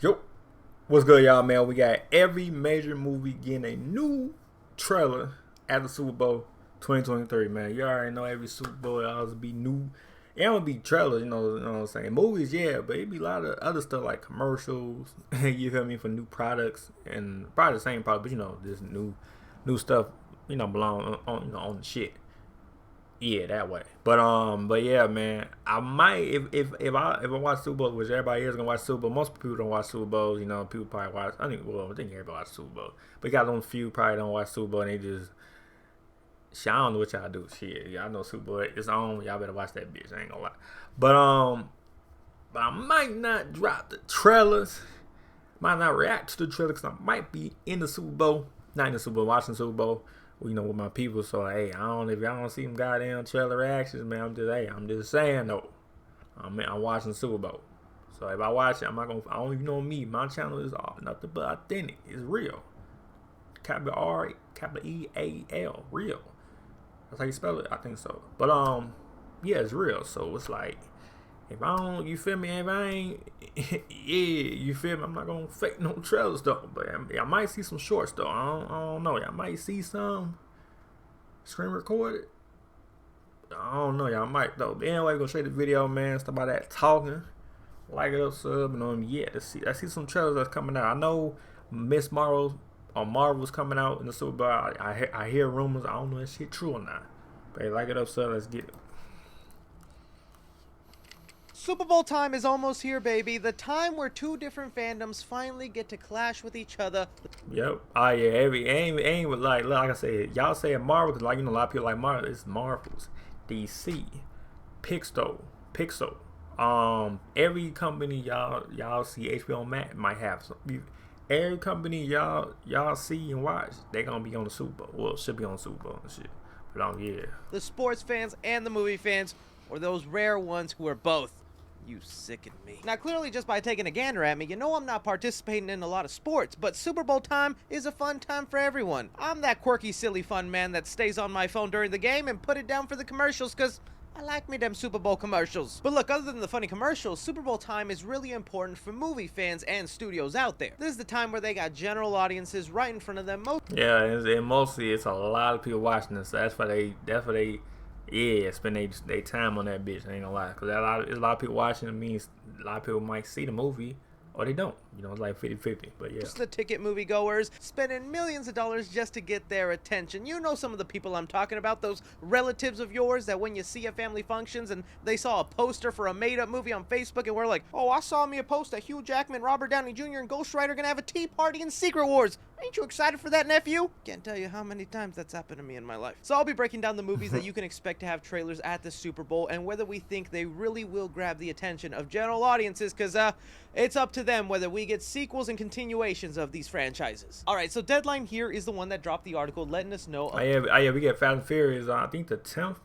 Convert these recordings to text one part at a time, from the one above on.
Yo, what's good, y'all, man? We got every major movie getting a new trailer at the Super Bowl 2023, man. You already know every Super Bowl always be new. It don't be trailers, you know what I'm saying? Movies, yeah, but it be a lot of other stuff like commercials, you feel me, for new products, and probably the same product, but you know, this new stuff, you know, belong on, on the shit. Yeah, that way. But yeah, man, I might if I watch Super Bowl, which everybody is gonna watch Super Bowl. Most people don't watch Super Bowls, you know. People probably watch. I think everybody watch Super Bowl, but you got those few probably don't watch Super Bowl, and they just. Shit, I don't know what y'all do. Shit, y'all know Super Bowl is on. Y'all better watch that bitch. I ain't gonna lie. But I might not drop the trailers. Might not react to the trailer because I might be in the Super Bowl, not in the Super Bowl, watching the Super Bowl. You know, with my people, so hey, if y'all don't see them goddamn trailer reactions, man, I'm just saying though, I'm watching Super Bowl. So if I watch it, I don't even know me. My channel is nothing but authentic. It's real. Capital R, capital E-A-L, real. That's how you spell it. I think so. But yeah, it's real. So it's like, if I don't, you feel me? If I ain't, yeah, you feel me? I'm not gonna fake no trailers though. But I might see some shorts though. I don't know. Y'all might see some screen recorded. I don't know. Y'all might though. But anyway, gonna show you the video, man. Stop by that talking. Like it up, sub, and yeah. I see some trailers that's coming out. I know Miss Marvel or Marvel's coming out in the Super Bowl. I hear rumors. I don't know if shit true or not. But hey, like it up, sub. Let's get it. Super Bowl time is almost here, baby. The time where two different fandoms finally get to clash with each other. Yep. Oh yeah. Ain't like I said. Y'all say Marvel because like you know a lot of people like Marvel. It's Marvel's, DC, Pixel. Every company y'all see HBO Max might have some. Every company y'all see and watch, they gonna be on the Super Bowl. Well, should be on the Super Bowl and shit. But yeah. The sports fans and the movie fans, or those rare ones who are both. You sicken me. Now, clearly, just by taking a gander at me, you know I'm not participating in a lot of sports, but Super Bowl time is a fun time for everyone. I'm that quirky, silly, fun man that stays on my phone during the game and put it down for the commercials, because I like me them Super Bowl commercials. But look, other than the funny commercials, Super Bowl time is really important for movie fans and studios out there. This is the time where they got general audiences right in front of them. Yeah, and mostly it's a lot of people watching this, so that's why they yeah, spend their time on that bitch. I ain't gonna lie, because a lot of people watching. It means a lot of people might see the movie or they don't. You know, it's like 50-50. But yeah, just the ticket moviegoers spending millions of dollars just to get their attention. You know some of the people I'm talking about, those relatives of yours that when you see at family functions and they saw a poster for a made-up movie on Facebook and we're like, oh, I saw me a post that Hugh Jackman, Robert Downey Jr. and Ghost Rider gonna have a tea party in Secret Wars. Ain't you excited for that, nephew? Can't tell you how many times that's happened to me in my life. So I'll be breaking down the movies that you can expect to have trailers at the Super Bowl and whether we think they really will grab the attention of general audiences, because it's up to them whether we get sequels and continuations of these franchises. Alright, so Deadline here is the one that dropped the article letting us know. Yeah, we get Fast and Furious, I think the 10th.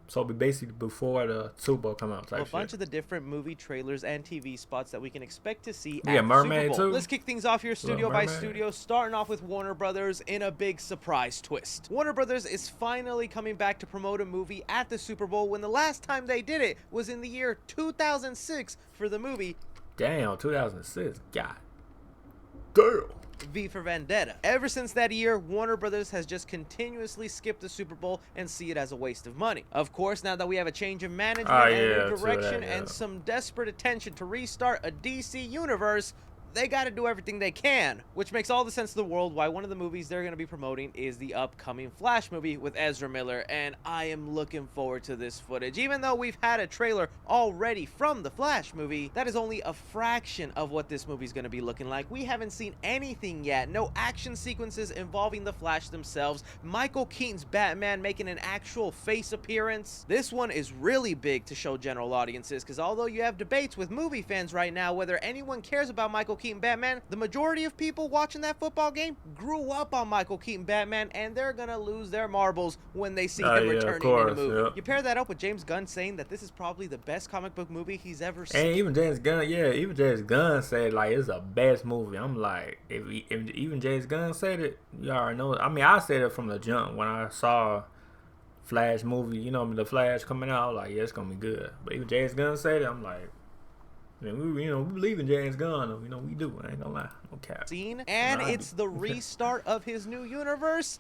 So it'll be basically before the Super Bowl come out. A bunch of the different movie trailers and TV spots that we can expect to see at the Super Bowl. Too. Let's kick things off here studio by studio, starting off with Warner Brothers in a big surprise twist. Warner Brothers is finally coming back to promote a movie at the Super Bowl when the last time they did it was in the year 2006 for the movie. Damn, 2006. God damn. V for Vendetta. Ever since that year, Warner Brothers has just continuously skipped the Super Bowl and see it as a waste of money. Of course, now that we have a change of management and new direction and some desperate attention to restart a DC universe, they got to do everything they can, which makes all the sense in the world why one of the movies they're going to be promoting is the upcoming Flash movie with Ezra Miller, and I am looking forward to this footage. Even though we've had a trailer already from the Flash movie, that is only a fraction of what this movie is going to be looking like. We haven't seen anything yet, no action sequences involving the Flash themselves, Michael Keaton's Batman making an actual face appearance. This one is really big to show general audiences, because although you have debates with movie fans right now whether anyone cares about Michael Keaton Batman, the majority of people watching that football game grew up on Michael Keaton Batman, and they're gonna lose their marbles when they see him returning in the movie. Yep. You pair that up with James Gunn saying that this is probably the best comic book movie he's ever seen. And even James Gunn said like it's the best movie. I'm like, if even James Gunn said it, you already know. I mean, I said it from the jump when I saw Flash movie. You know, the Flash coming out. I was like, yeah, it's gonna be good. But even James Gunn said it, I'm like, And we believe in James Gunn, though. We do. I ain't gonna lie. No cap. And it's the restart of his new universe.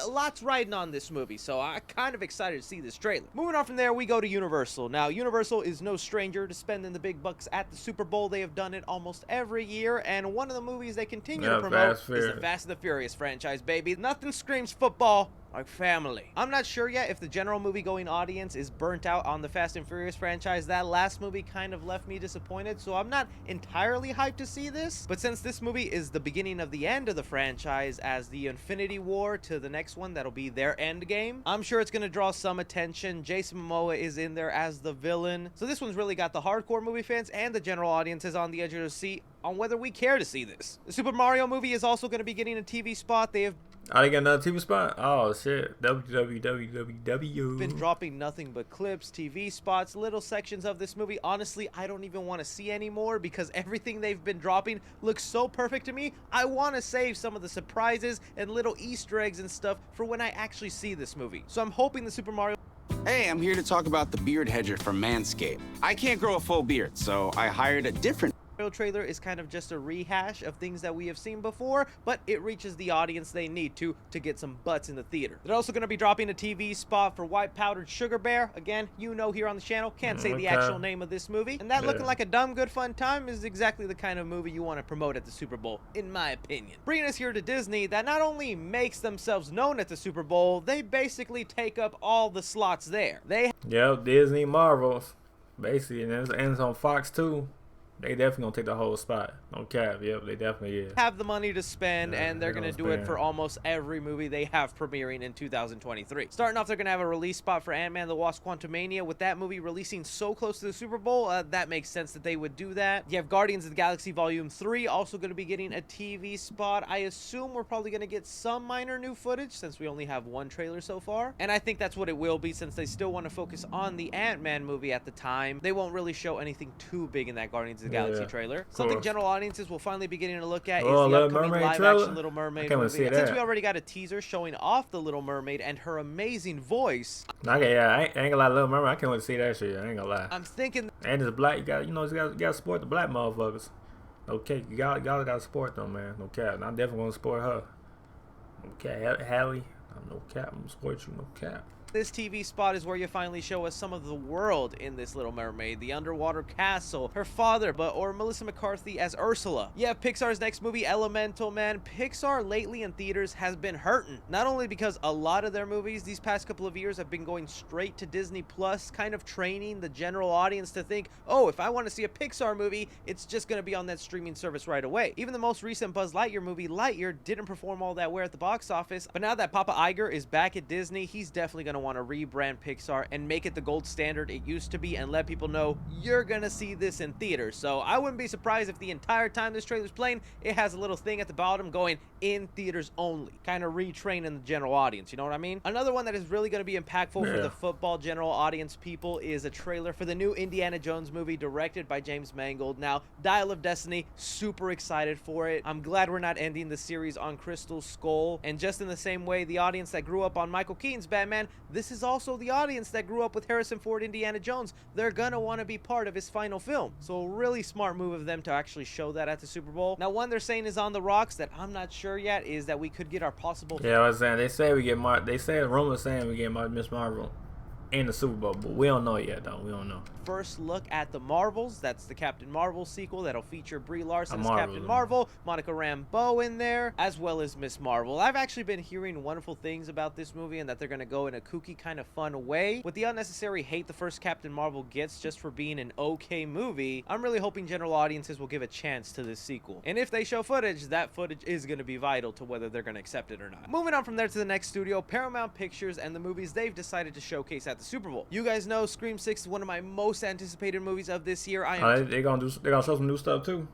A lot's riding on this movie, so I'm kind of excited to see this trailer. Moving on from there, we go to Universal. Now, Universal is no stranger to spending the big bucks at the Super Bowl. They have done it almost every year, and one of the movies they continue to promote is the Fast and the Furious franchise, baby. Nothing screams football like family. I'm not sure yet if the general movie-going audience is burnt out on the Fast and Furious franchise. That last movie kind of left me disappointed, so I'm not entirely hyped to see this. But since this movie is the beginning of the end of the franchise as the Infinity War to the next one, that'll be their end game, I'm sure it's going to draw some attention. Jason Momoa is in there as the villain. So this one's really got the hardcore movie fans and the general audiences on the edge of their seat on whether we care to see this. The Super Mario movie is also going to be getting a TV spot. They got another TV spot? Oh, shit. www. Been dropping nothing but clips, TV spots, little sections of this movie. Honestly, I don't even want to see anymore because everything they've been dropping looks so perfect to me. I want to save some of the surprises and little Easter eggs and stuff for when I actually see this movie. So I'm hoping the Super Mario... Hey, I'm here to talk about the beard hedger from Manscaped. I can't grow a full beard, so I hired a different trailer is kind of just a rehash of things that we have seen before, but it reaches the audience they need to get some butts in the theater. They're also going to be dropping a TV spot for White Powdered Sugar Bear. Again, here on the channel, can't say the actual name of this movie. And that looking like a dumb good fun time is exactly the kind of movie you want to promote at the Super Bowl, in my opinion. Bringing us here to Disney, that not only makes themselves known at the Super Bowl, they basically take up all the slots there. Disney Marvels, basically, and it's on Fox too. They definitely gonna take the whole spot. No cap. Yep, they definitely have the money to spend, and they're gonna do it for almost every movie they have premiering in 2023. Starting off, they're gonna have a release spot for Ant-Man the Wasp: Quantumania. With that movie releasing so close to the Super Bowl, that makes sense that they would do that. You have Guardians of the Galaxy Volume 3 also gonna be getting a TV spot. I assume we're probably gonna get some minor new footage since we only have one trailer so far, and I think that's what it will be since they still want to focus on the Ant-Man movie at the time. They won't really show anything too big in that Guardians of the Galaxy trailer. Something general audiences will finally be getting to look at is the upcoming live-action Little Mermaid movie. Since we already got a teaser showing off the Little Mermaid and her amazing voice. I ain't gonna lie, Little Mermaid, I can't wait to see that shit. I ain't gonna lie. I'm thinking, and it's black. You gotta support the black motherfuckers. Okay, y'all gotta support them, man. No cap. And I'm definitely gonna support her. Okay, Hallie. I'm no cap. I'm gonna support you. No cap. This TV spot is where you finally show us some of the world in this Little Mermaid, the underwater castle, her father, or Melissa McCarthy as Ursula. Yeah, Pixar's next movie, Elemental, man. Pixar lately in theaters has been hurting. Not only because a lot of their movies these past couple of years have been going straight to Disney Plus, kind of training the general audience to think, oh, if I want to see a Pixar movie, it's just going to be on that streaming service right away. Even the most recent Buzz Lightyear movie, Lightyear, didn't perform all that well at the box office, but now that Papa Iger is back at Disney, he's definitely going to want to rebrand Pixar and make it the gold standard it used to be and let people know you're gonna see this in theaters. So I wouldn't be surprised if the entire time this trailer's playing, it has a little thing at the bottom going in theaters only, kind of retraining the general audience, you know what I mean? Another one that is really going to be impactful for the football general audience people is a trailer for the new Indiana Jones movie directed by James Mangold. Now, Dial of Destiny, super excited for it. I'm glad we're not ending the series on Crystal Skull, and just in the same way the audience that grew up on Michael Keaton's Batman, this is also the audience that grew up with Harrison Ford Indiana Jones. They're gonna want to be part of his final film. So a really smart move of them to actually show that at the Super Bowl. Now, one they're saying is on the rocks that I'm not sure yet is that we could get our possible... Yeah, I was saying, they say we get rumors saying we get Miss Marvel in the Super Bowl, but we don't know yet, though. We don't know. First look at the Marvels. That's the Captain Marvel sequel that'll feature Brie Larson as Captain Marvel, Monica Rambeau in there, as well as Miss Marvel. I've actually been hearing wonderful things about this movie and that they're going to go in a kooky kind of fun way. With the unnecessary hate the first Captain Marvel gets just for being an okay movie, I'm really hoping general audiences will give a chance to this sequel. And if they show footage, that footage is going to be vital to whether they're going to accept it or not. Moving on from there to the next studio, Paramount Pictures and the movies they've decided to showcase at the Super Bowl. You guys know Scream 6 is one of my most anticipated movies of this year. They're gonna show some new stuff too.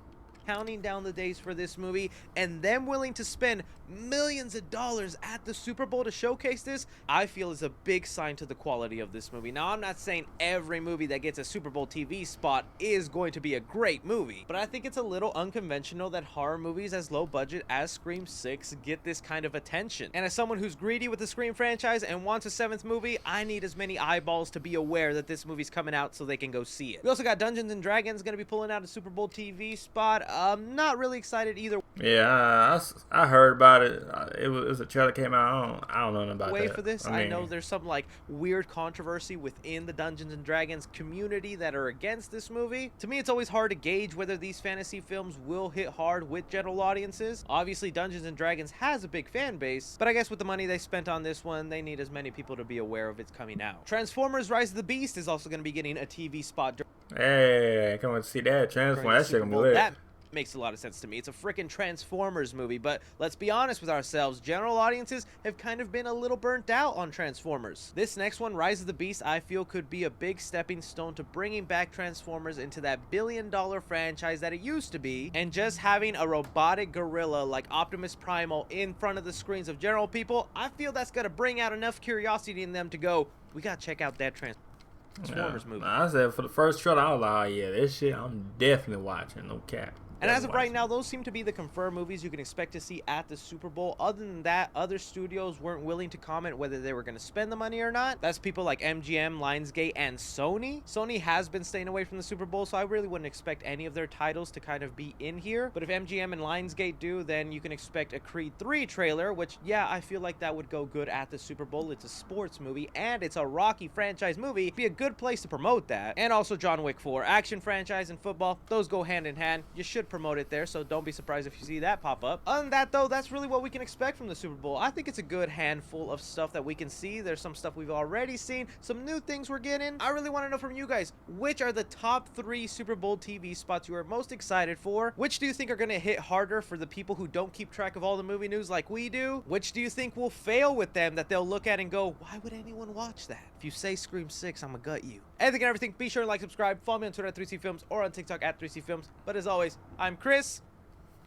counting down the days for this movie, and them willing to spend millions of dollars at the Super Bowl to showcase this, I feel is a big sign to the quality of this movie. Now, I'm not saying every movie that gets a Super Bowl TV spot is going to be a great movie, but I think it's a little unconventional that horror movies as low budget as Scream 6 get this kind of attention. And as someone who's greedy with the Scream franchise and wants a 7th movie, I need as many eyeballs to be aware that this movie's coming out so they can go see it. We also got Dungeons and Dragons going to be pulling out a Super Bowl TV spot. I'm not really excited either. Yeah, I heard about it. It was a trailer came out. I don't know nothing about that. For this, I know there's some like weird controversy within the Dungeons and Dragons community that are against this movie. To me, it's always hard to gauge whether these fantasy films will hit hard with general audiences. Obviously, Dungeons and Dragons has a big fan base, but I guess with the money they spent on this one, they need as many people to be aware of it's coming out. Transformers: Rise of the Beast is also going to be getting a TV spot. Hey, come on, see that Transformers. That shit gonna be lit. That makes a lot of sense to me. It's a freaking Transformers movie, but let's be honest with ourselves, general audiences have kind of been a little burnt out on Transformers. This next one, Rise of the Beast, I feel could be a big stepping stone to bringing back Transformers into that billion-dollar franchise that it used to be, and just having a robotic gorilla like Optimus Primal in front of the screens of general people, I feel that's gonna bring out enough curiosity in them to go, we gotta check out that Transformers movie. I said for the first trailer, I was like, oh yeah, this shit I'm definitely watching, no cap. And as of right now, those seem to be the confirmed movies you can expect to see at the Super Bowl. Other than that, other studios weren't willing to comment whether they were going to spend the money or not. That's people like MGM, Lionsgate, and Sony. Sony has been staying away from the Super Bowl, so I really wouldn't expect any of their titles to kind of be in here. But if MGM and Lionsgate do, then you can expect a Creed 3 trailer, which, yeah, I feel like that would go good at the Super Bowl. It's a sports movie, and it's a Rocky franchise movie. It'd be a good place to promote that. And also John Wick 4. Action franchise and football, those go hand in hand. You should promote it there, so don't be surprised if you see that pop up. Other than that, though, that's really what we can expect from the Super Bowl. I think it's a good handful of stuff that we can see. There's some stuff we've already seen, some new things we're getting. I really want to know from you guys, which are the top 3 Super Bowl TV spots you are most excited for? Which do you think are going to hit harder for the people who don't keep track of all the movie news like we do? Which do you think will fail with them that they'll look at and go, why would anyone watch that? If you say Scream 6, I'm gonna gut you. Anything and everything, be sure to like, subscribe, follow me on Twitter at 3CFilms or on TikTok at 3CFilms. But as always, I'm Chris.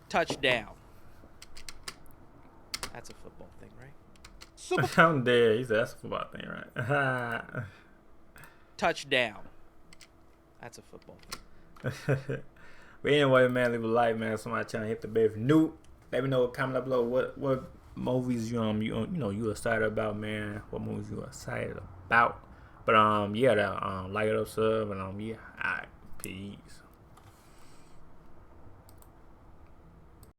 Touchdown. That's a football thing, right? I'm dead. He said that's a football thing, right? Touchdown. That's a football thing. But anyway, man, leave a like, man. Somebody trying to hit the bell if you're new. Let me know, comment down below what movies you excited about, man. What movies you excited about. But yeah, like it up, sub, and yeah, alright, peace.